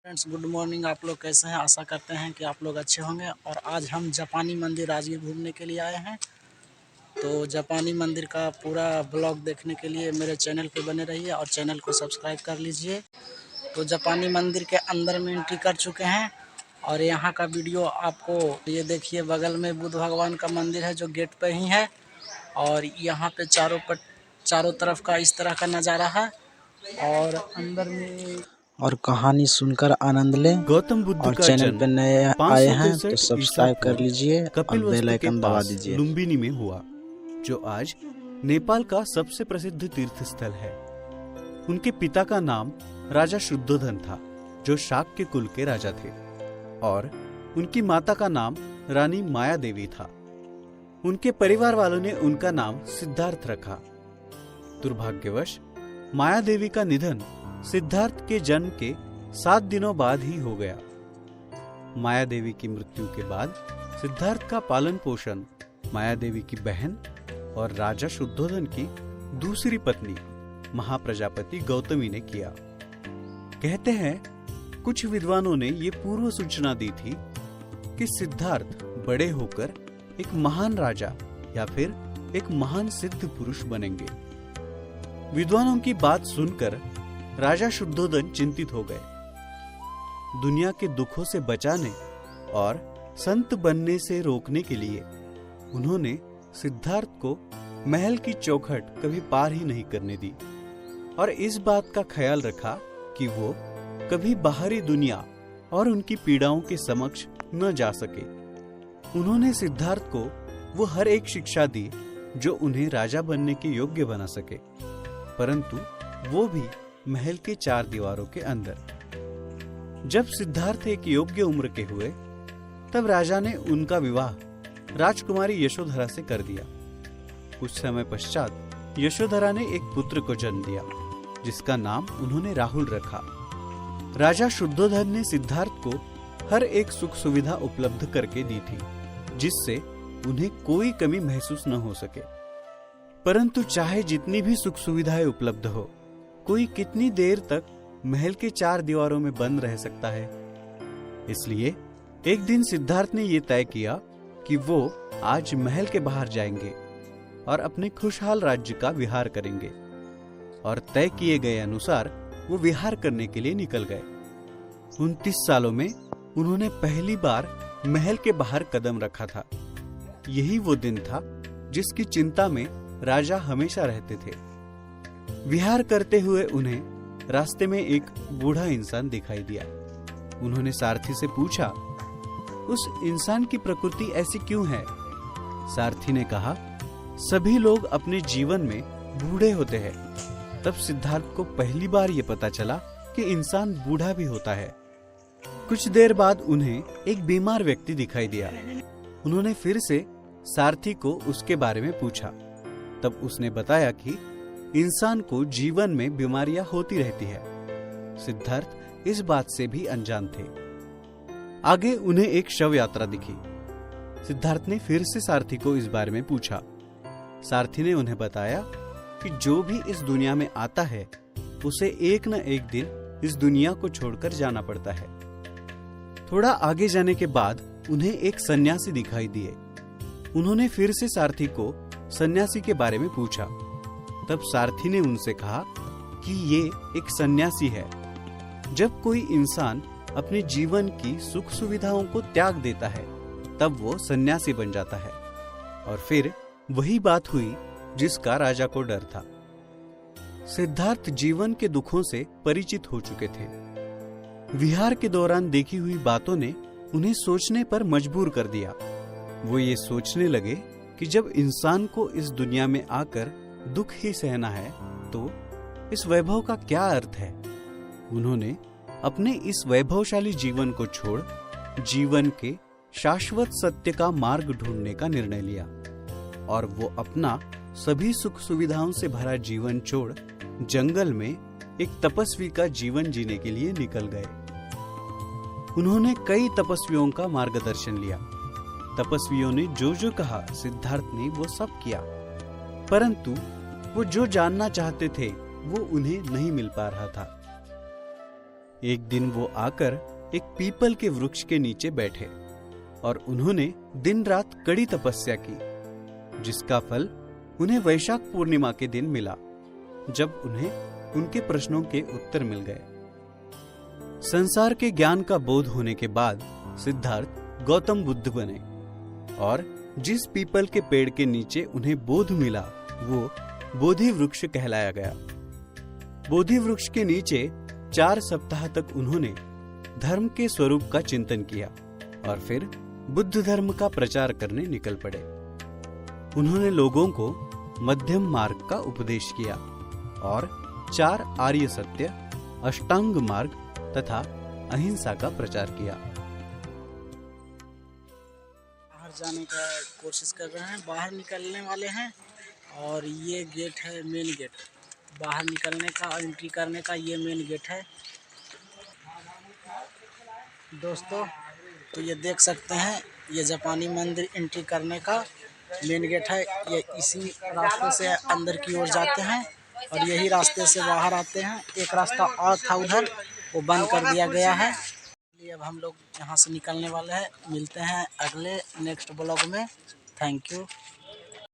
Friends, good morning. आप लोग कैसे हैं? आशा करते हैं कि आप लोग अच्छे होंगे। और आज हम जापानी मंदिर राजगीर घूमने के लिए आए हैं। तो जापानी मंदिर का पूरा ब्लॉग देखने के लिए मेरे चैनल पे बने रहिए और चैनल को सब्सक्राइब कर लीजिए। तो जापानी मंदिर के अंदर में एंट्री कर चुके हैं और यहाँ का वीडियो आपको ये देखिए। बगल में बुद्ध भगवान का मंदिर है जो गेट पे ही है। और यहाँ पे चारों तरफ का इस तरह का नज़ारा है। और अंदर में और कहानी सुनकर आनंद लें। गौतम बुद्ध और का चैनल जन्म पे नए आए हैं तो 563 ईसा सब्सक्राइब कर लीजिए और बेल कपिलवस्तु के आइकन दबा पास दीजिए। लुम्बिनी में हुआ, जो आज नेपाल का सबसे प्रसिद्ध तीर्थ स्थल है। उनके पिता का नाम राजा शुद्धोधन था, जो शाक्य कुल के राजा थे, और उनकी माता का नाम रानी माया देवी था। उनके परिवार वालों ने उनका नाम सिद्धार्थ रखा। दुर्भाग्यवश माया देवी का निधन सिद्धार्थ के जन्म के 7 दिनों बाद ही हो गया। माया देवी की मृत्यु के बाद सिद्धार्थ का पालन पोषण माया देवी की बहन और राजा शुद्धोधन की दूसरी पत्नी महाप्रजापति गौतमी ने किया। कहते हैं कुछ विद्वानों ने ये पूर्व सूचना दी थी कि सिद्धार्थ बड़े होकर एक महान राजा या फिर एक महान सिद्ध पुरुष बनेंगे। विद्वानों की बात सुनकर राजा शुद्धोधन चिंतित हो गए। दुनिया के दुखों से बचाने और संत बनने से रोकने के लिए उन्होंने सिद्धार्थ को महल की चौखट कभी पार ही नहीं करने दी और इस बात का ख्याल रखा कि वो कभी बाहरी दुनिया और उनकी पीड़ाओं के समक्ष न जा सके। उन्होंने सिद्धार्थ को वो हर एक शिक्षा दी जो उन्हें राजा बनने के योग्य बना सके, परंतु वो भी महल के 4 दीवारों के अंदर। जब सिद्धार्थ एक योग्य उम्र के हुए, तब राजा ने उनका विवाह राजकुमारी यशोधरा से कर दिया। कुछ समय पश्चात यशोधरा ने एक पुत्र को जन्म दिया, जिसका नाम उन्होंने राहुल रखा। राजा शुद्धोधन ने सिद्धार्थ को हर एक सुख सुविधा उपलब्ध करके दी थी, जिससे उन्हें कोई कमी महसूस न हो सके। परंतु चाहे जितनी भी सुख सुविधाएं उपलब्ध हो, कोई कितनी देर तक महल के 4 दीवारों में बंद रह सकता है। इसलिए एक दिन सिद्धार्थ ने यह तय किया कि वो आज महल के बाहर जाएंगे और अपने खुशहाल राज्य का विहार करेंगे। और तय किए गए अनुसार वो विहार करने के लिए निकल गए। 29 सालों में उन्होंने पहली बार महल के बाहर कदम रखा था। यही वो दिन था जिसकी चिंता में राजा हमेशा रहते थे। विहार करते हुए उन्हें रास्ते में एक बूढ़ा इंसान दिखाई दिया। उन्होंने सारथी से पूछा, उस इंसान की प्रकृति ऐसी क्यों है? सारथी ने कहा, सभी लोग अपने जीवन में बूढ़े होते हैं। तब सिद्धार्थ को पहली बार ये पता चला कि इंसान बूढ़ा भी होता है। कुछ देर बाद उन्हें एक बीमार व्यक्ति दिखाई दिया। उन्होंने फिर से सारथी को उसके बारे में पूछा। तब उसने बताया कि इंसान को जीवन में बीमारियां होती रहती है। सिद्धार्थ इस बात से भी अनजान थे। आगे उन्हें एक शव यात्रा दिखी। सिद्धार्थ ने फिर से सारथी को इस बारे में पूछा। सारथी ने उन्हें बताया कि जो भी इस दुनिया में आता है, उसे एक न एक दिन इस दुनिया को छोड़कर जाना पड़ता है। थोड़ा आगे जाने के बाद उन्हें एक सन्यासी दिखाई दिए। उन्होंने फिर से सारथी को सन्यासी के बारे में पूछा। तब सारथी ने उनसे कहा कि ये एक सन्यासी है। जब कोई इंसान अपने जीवन की सुख सुविधाओं को त्याग देता है, तब वो सन्यासी बन जाता है। और फिर वही बात हुई जिसका राजा को डर था। सिद्धार्थ जीवन के दुखों से परिचित हो चुके थे। विहार के दौरान देखी हुई बातों ने उन्हें सोचने पर मजबूर कर दिया। वो ये सोचने लगे कि जब इंसान को इस दुनिया में आकर दुख ही सहना है, तो इस वैभव का क्या अर्थ है? उन्होंने अपने इस वैभवशाली जीवन को छोड़ जीवन के शाश्वत सत्य का मार्ग ढूंढने का निर्णय लिया और वो अपना सभी सुख सुविधाओं से भरा जीवन छोड़ जंगल में एक तपस्वी का जीवन जीने के लिए निकल गए। उन्होंने कई तपस्वियों का मार्गदर्शन लिया। तपस्वियों ने जो जो कहा, सिद्धार्थ ने वो सब किया, परंतु वो जो जानना चाहते थे वो उन्हें नहीं मिल पा रहा था। एक दिन वो आकर एक पीपल के वृक्ष के नीचे बैठे और उन्होंने दिन रात कड़ी तपस्या की, जिसका फल उन्हें वैशाख पूर्णिमा के दिन मिला, जब उन्हें उनके प्रश्नों के उत्तर मिल गए। संसार के ज्ञान का बोध होने के बाद सिद्धार्थ गौतम बुद्ध बने और जिस पीपल के पेड़ के नीचे उन्हें बोध मिला वो बोधि वृक्ष कहलाया गया। बोधि वृक्ष के नीचे 4 सप्ताह तक उन्होंने धर्म के स्वरूप का चिंतन किया और फिर बुद्ध धर्म का प्रचार करने निकल पड़े। उन्होंने लोगों को मध्यम मार्ग का उपदेश किया और 4 आर्य सत्य, अष्टांग मार्ग तथा अहिंसा का प्रचार किया। बाहर जाने का कोशिश कर रहे हैं, बाहर निकलने वाले हैं और ये गेट है मेन गेट। बाहर निकलने का, एंट्री करने का ये मेन गेट है दोस्तों। तो ये देख सकते हैं, ये जापानी मंदिर एंट्री करने का मेन गेट है। ये इसी रास्ते से अंदर की ओर जाते हैं और यही रास्ते से बाहर आते हैं। एक रास्ता और था उधर, वो बंद कर दिया गया है। इसलिए अब हम लोग यहाँ से निकलने वाले हैं। मिलते हैं अगले नेक्स्ट ब्लॉग में। Thank you.